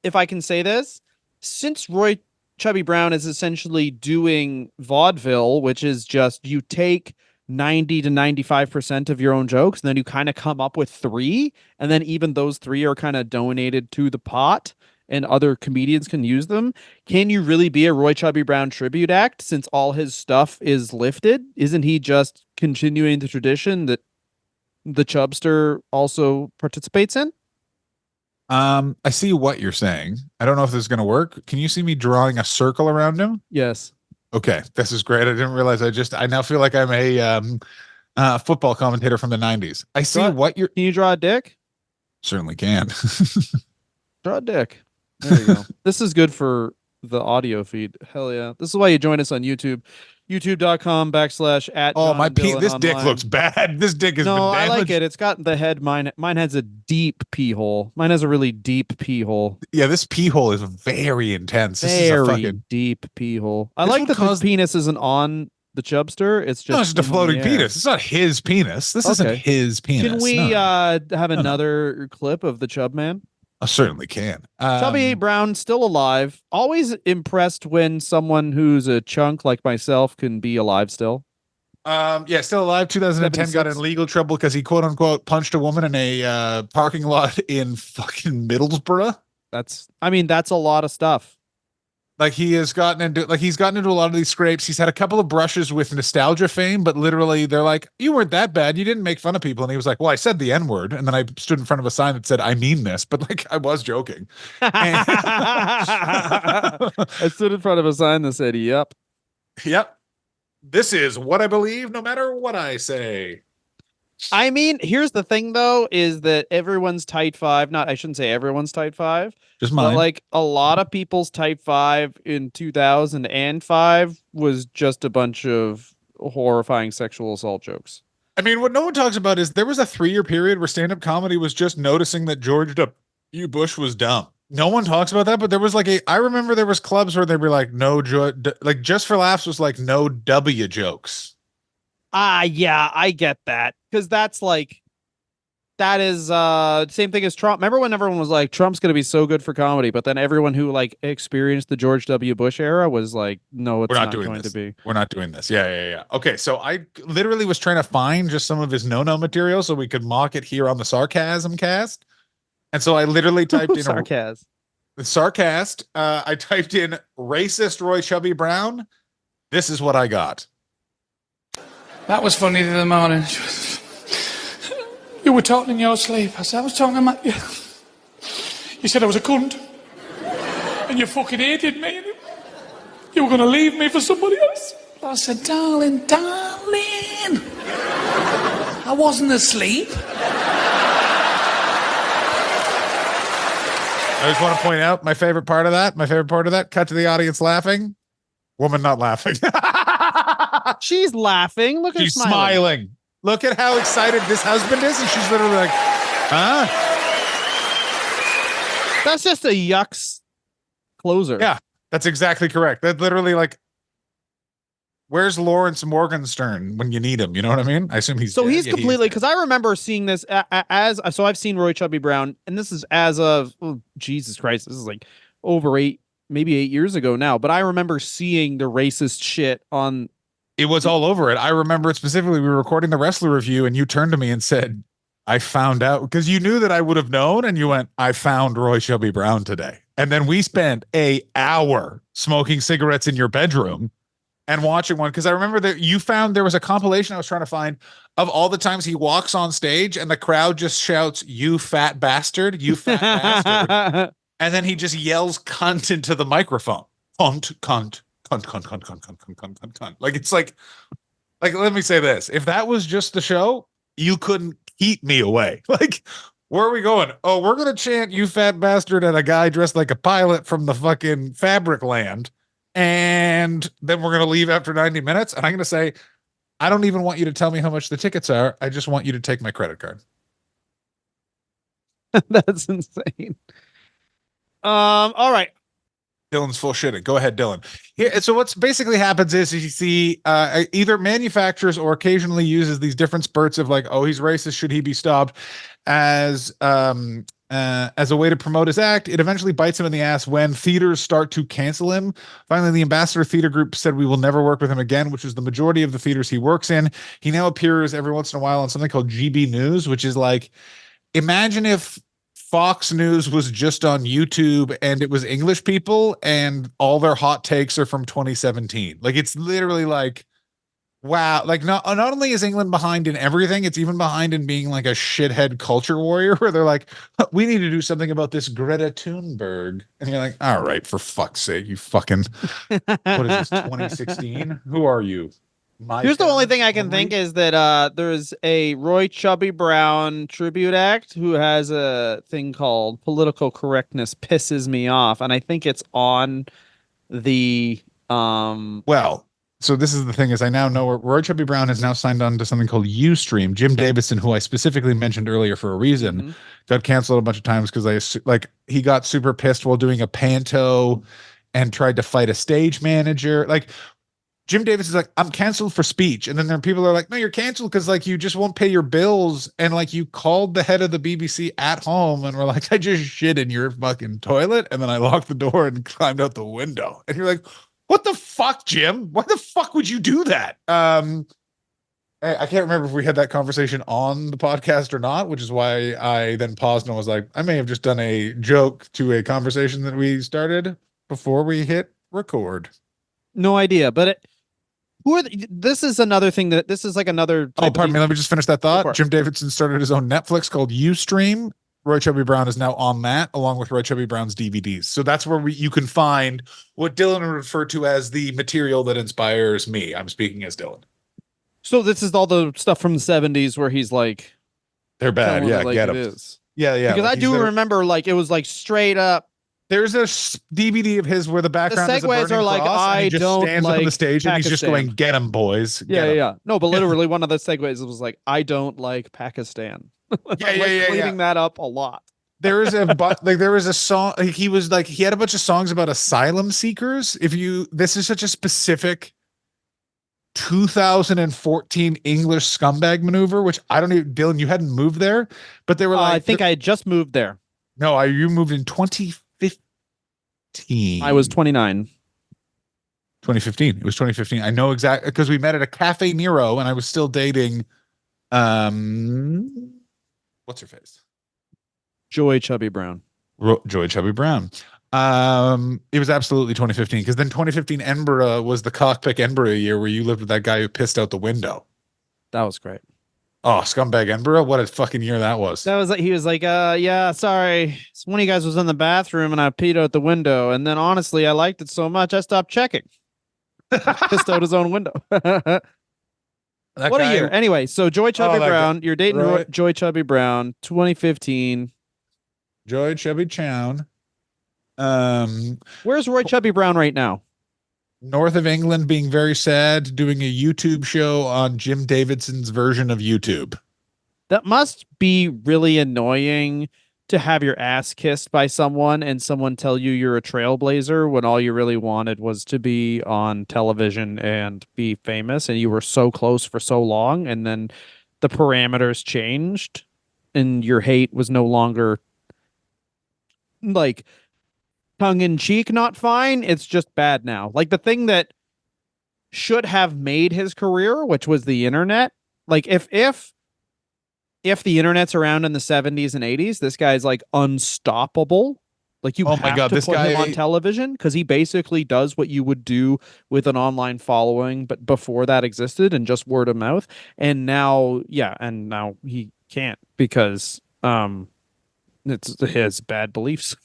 if I can say this, since Roy Chubby Brown is essentially doing vaudeville, which is just you take 90 to 95% of your own jokes, and then you kind of come up with three, and then even those three are kind of donated to the pot and other comedians can use them. Can you really be a Roy Chubby Brown tribute act since all his stuff is lifted? Isn't he just continuing the tradition that the Chubster also participates in? I see what you're saying. I don't know if this is going to work. Can you see me drawing a circle around him? Yes. Okay, this is great. I didn't realize I now feel like I'm a football commentator from the 90s. I see what you're... Can you draw a dick? Certainly can. Draw a dick. There you go. This is good for the audio feed. Hell yeah. This is why you join us on YouTube. YouTube.com/@ Oh, John Dillon this dick online. looks bad. This dick has No, been I damaged. like it. It's got the head. Mine has a deep pee hole. Mine has a really deep pee hole. Yeah, this pee hole is very intense. This is a Very fucking... deep pee hole. I This like one that caused- the penis isn't on the Chubster. It's just No, it's just a in the floating air. penis. It's not his penis. This isn't Okay. his penis. Can we No. have another clip of the Chub Man? I certainly can. Chubby Brown still alive. Always impressed when someone who's a chunk like myself can be alive still. Yeah, still alive. 2010 got in 76. legal trouble because he quote unquote punched a woman in a parking lot in fucking Middlesbrough. That's a lot of stuff. Like he's gotten into a lot of these scrapes. He's had a couple of brushes with nostalgia fame, but literally they're like, you weren't that bad. You didn't make fun of people. And he was like, well, I said the N-word. And then I stood in front of a sign that said, I mean this, but like I was joking. I stood in front of a sign that said, yep. Yep. This is what I believe, no matter what I say. I mean, here's the thing, though, is that everyone's tight five. I shouldn't say everyone's tight five. Just mine. But like a lot of people's type five in 2005 was just a bunch of horrifying sexual assault jokes. I mean, what no one talks about is there was a 3-year period where stand-up comedy was just noticing that George W. Bush was dumb. No one talks about that, but there was I remember there was clubs where they were like, like Just for Laughs was like no W jokes. Yeah, I get that. Because that is same thing as Trump. Remember when everyone was like, Trump's going to be so good for comedy, but then everyone who like experienced the George W. Bush era was like, no, it's not going to be. We're not doing this. Yeah. Okay, so I literally was trying to find just some of his no-no material so we could mock it here on the Sarcasm Cast. And so I literally typed in Sarcasm. Sarcast. I typed in racist Roy Chubby Brown. This is what I got. That was funny the other morning. You were talking in your sleep. I said, I was talking about you. You said I was a cunt. And you fucking hated me. You were going to leave me for somebody else. I said, darling. I wasn't asleep. I just want to point out my favorite part of that. Cut to the audience laughing. Woman not laughing. She's laughing. Look at her She's smiling. Look at how excited this husband is. And she's literally like, huh? That's just a yucks closer. Yeah, that's exactly correct. That literally like, where's Lawrence Morgenstern when you need him? You know what I mean? I assume he's So dead. he's Yeah, completely, because I remember seeing this so I've seen Roy Chubby Brown, and this is as of, Jesus Christ, this is like over 8 years ago now, but I remember seeing the racist shit on. It was all over it. I remember it specifically. We were recording the wrestler review and you turned to me and said, I found out, because you knew that I would have known, and you went, I found Roy Chubby Brown today. And then we spent an hour smoking cigarettes in your bedroom and watching one, because I remember that you found there was a compilation I was trying to find of all the times he walks on stage and the crowd just shouts, you fat bastard, you fat bastard. And then he just yells cunt into the microphone. Cunt, cunt, cunt, cunt, cunt, cunt, cunt, cunt, cunt, cunt, cunt. Like, it's like, let me say this. If that was just the show, you couldn't keep me away. Like, where are we going? Oh, we're gonna chant "you fat bastard" at a guy dressed like a pilot from the fucking Fabric Land, and then we're gonna leave after 90 minutes. And I'm gonna say, I don't even want you to tell me how much the tickets are. I just want you to take my credit card. That's insane. All right. Dylan's full shitting. Go ahead, Dylan. Here, so what's basically happens is you see either manufacturers or occasionally uses these different spurts of like, oh, he's racist, should he be stopped, as a way to promote his act. It eventually bites him in the ass when theaters start to cancel him. Finally, the Ambassador Theater Group said we will never work with him again, which is the majority of the theaters he works in. He now appears every once in a while on something called GB News, which is like, imagine if Fox News was just on YouTube and it was English people and all their hot takes are from 2017. Like, it's literally like, wow. Like, not only is England behind in everything, it's even behind in being like a shithead culture warrior where they're like, we need to do something about this Greta Thunberg. And you're like, all right, for fuck's sake, you fucking, what is this, 2016? Who are you? Here's the only thing I can think is that there's a Roy Chubby Brown tribute act who has a thing called political correctness pisses me off, and I think it's on the Well, so this is the thing is I now know Roy Chubby Brown has now signed on to something called Ustream. Jim Davidson, who I specifically mentioned earlier for a reason, got canceled a bunch of times because he got super pissed while doing a panto and tried to fight a stage manager. Like, Jim Davis is like, I'm canceled for speech. And then there are people that are like, no, you're canceled because like you just won't pay your bills. And like you called the head of the BBC at home and were like, I just shit in your fucking toilet. And then I locked the door and climbed out the window. And you're like, what the fuck, Jim? Why the fuck would you do that? I can't remember if we had that conversation on the podcast or not, which is why I then paused and was like, I may have just done a joke to a conversation that we started before we hit record. No idea, but this is another thing that this is like another. Oh, pardon me. Let me just finish that thought. Jim Davidson started his own Netflix called Ustream. Roy Chubby Brown is now on that, along with Roy Chubby Brown's DVDs. So that's where you can find what Dylan would refer to as the material that inspires me. I'm speaking as Dylan. So this is all the stuff from the 70s where he's like, they're bad. Yeah, like get it them. is. Yeah. Because like I do remember like it was like straight up. There's a DVD of his where the background the is a segues burning are like, cross, and he just I don't stands like on the stage Pakistan. and he's just going, "Get him, boys." Yeah. No, but literally one of the segues was like, I don't like Pakistan. Cleaning that up a lot. There is a song. Like, he had a bunch of songs about asylum seekers. This is such a specific 2014 English scumbag maneuver, which I don't even, Dylan, you hadn't moved there, but they were like, I think I had just moved there. No, you moved in 2015. I was 29. 2015. It was 2015. I know exactly because we met at a Cafe Nero and I was still dating what's her face? Joy Chubby Brown. Joy Chubby Brown. It was absolutely 2015 because then 2015 Edinburgh was the cockpick Edinburgh year where you lived with that guy who pissed out the window. That was great. Oh, scumbag Edinburgh! What a fucking year that was. That was like he was like, yeah, sorry. One of you guys was in the bathroom and I peed out the window, and then honestly, I liked it so much I stopped checking. Pissed out his own window. What a year! Anyway, so Joy Chubby Brown, you're dating Joy Chubby Brown, 2015. Joy Chubby Brown. Where's Roy Chubby Brown right now? North of England, being very sad, doing a YouTube show on Jim Davidson's version of YouTube. That must be really annoying to have your ass kissed by someone and someone tell you you're a trailblazer when all you really wanted was to be on television and be famous, and you were so close for so long, and then the parameters changed and your hate was no longer like tongue-in-cheek not fine, it's just bad now. Like the thing that should have made his career, which was the internet. Like if the internet's around in the 70s and 80s, this guy's like unstoppable. Like you have to put him on television because he basically does what you would do with an online following, but before that existed and just word of mouth. And now he can't because it's his bad beliefs.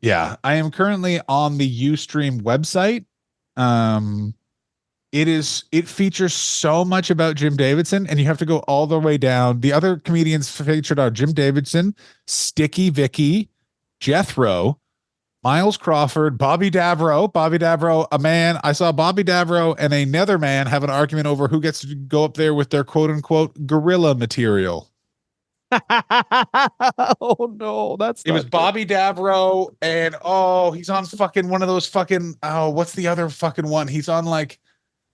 Yeah, I am currently on the Ustream website. It features so much about Jim Davidson, and you have to go all the way down. The other comedians featured are Jim Davidson, Sticky Vicky, Jethro, Miles Crawford, Bobby Davro. Bobby Davro, a man. I saw Bobby Davro and another man have an argument over who gets to go up there with their quote unquote gorilla material. Oh no, that's It was not good. Bobby Davro, and he's on fucking one of those fucking what's the other fucking one? He's on like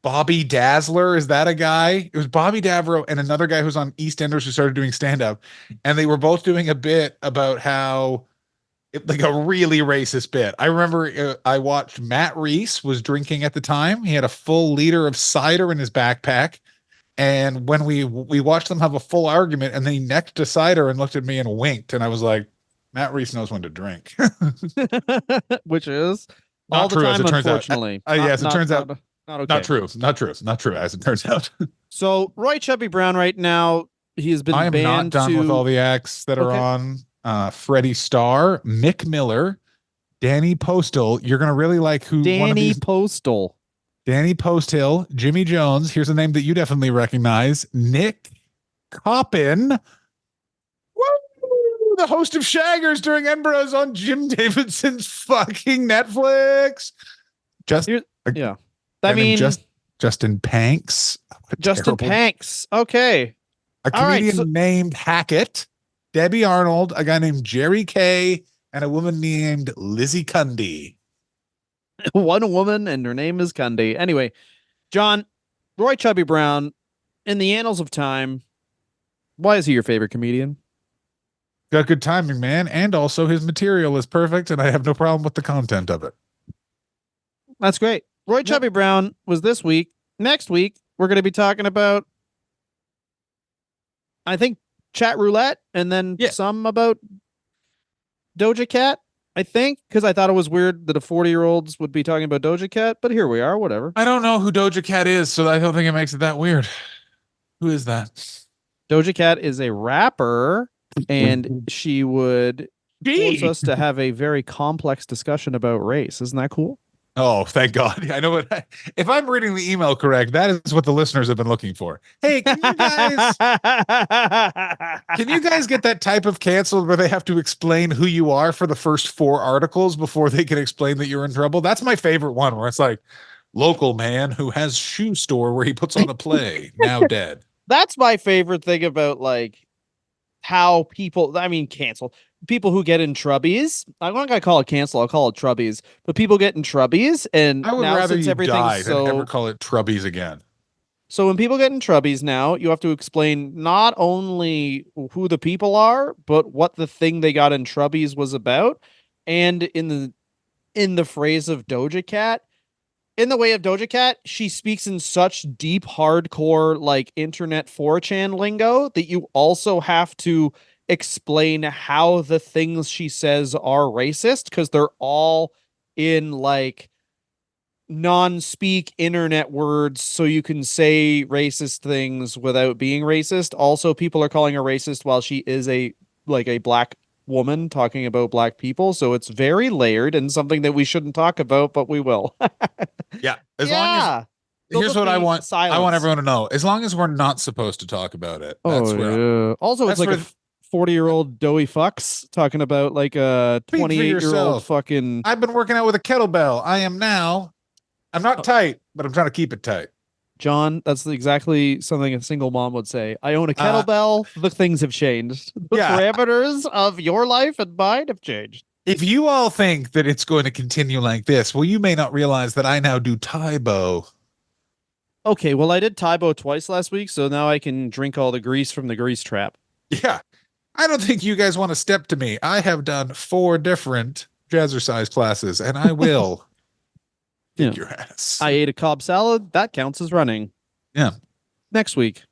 Bobby Dazzler. Is that a guy? It was Bobby Davro and another guy who's on EastEnders who started doing stand-up, and they were both doing a bit about how like a really racist bit. I remember I watched Matt Reese was drinking at the time. He had a full liter of cider in his backpack. And when we watched them have a full argument, and then he necked a cider and looked at me and winked, and I was like, Matt Reese knows when to drink. Which is Not all the true, time, as it turns out. unfortunately. Yes, it turns out not okay. not true, as it turns out. So Roy Chubby Brown right now, he has been I am not banned done with all the acts that are on. Freddie Starr, Mick Miller, Danny Postal. You're gonna really like who one of Danny these. Postal. Danny Posthill, Jimmy Jones. Here's a name that you definitely recognize. Nick Coppin. Woo! The host of Shaggers during Edinburgh's on Jim Davidson's fucking Netflix. Yeah. I mean, Justin Panks. Justin Panks. Okay. A comedian named Hackett. Debbie Arnold, a guy named Jerry Kay, and a woman named Lizzie Cundy. One woman, and her name is Cundy. Anyway, John, Roy Chubby Brown, in the annals of time, why is he your favorite comedian? Got good timing, man. And also his material is perfect, and I have no problem with the content of it. That's great. Roy Chubby Brown was this week. Next week, we're going to be talking about, I think, chat roulette, and then some about Doja Cat, I think, because I thought it was weird that a 40-year-olds would be talking about Doja Cat, but here we are, whatever. I don't know who Doja Cat is, so I don't think it makes it that weird. Who is that? Doja Cat is a rapper, and she would force us to have a very complex discussion about race. Isn't that cool? Oh, thank God. I know what. If I'm reading the email correct, that is what the listeners have been looking for. Hey, can you guys get that type of canceled where they have to explain who you are for the first 4 articles before they can explain that you're in trouble? That's my favorite one, where it's like, local man who has shoe store where he puts on a play, now dead. That's my favorite thing about like how people, cancel. People who get in trubbies. I'm not gonna call it cancel. I'll call it trubbies. But people get in trubbies, and I would now rather since you everything's die than ever call it trubbies again. So when people get in trubbies now, you have to explain not only who the people are, but what the thing they got in trubbies was about. And in the phrase of Doja Cat, in the way of Doja Cat, she speaks in such deep, hardcore, like internet 4chan lingo that you also have to explain how the things she says are racist, because they're all in like non-speak internet words, so you can say racist things without being racist. Also, people are calling her racist while she is a black woman talking about black people, so it's very layered and something that we shouldn't talk about, but we will. Yeah, as long as here's what I want. Silence. I want everyone to know. As long as we're not supposed to talk about it. That's where. Also, it's like a 40-year-old doughy fucks talking about like a 28-year-old fucking. I've been working out with a kettlebell. I'm not tight, but I'm trying to keep it tight. John, that's exactly something a single mom would say. I own a kettlebell. The things have changed. The parameters of your life and mine have changed. If you all think that it's going to continue like this, well, you may not realize that I now do Taibo. Okay, well, I did Taibo twice last week, so now I can drink all the grease from the grease trap. Yeah. I don't think you guys want to step to me. I have done 4 different jazzercise classes, and I will kick your ass. I ate a Cobb salad. That counts as running. Yeah. Next week.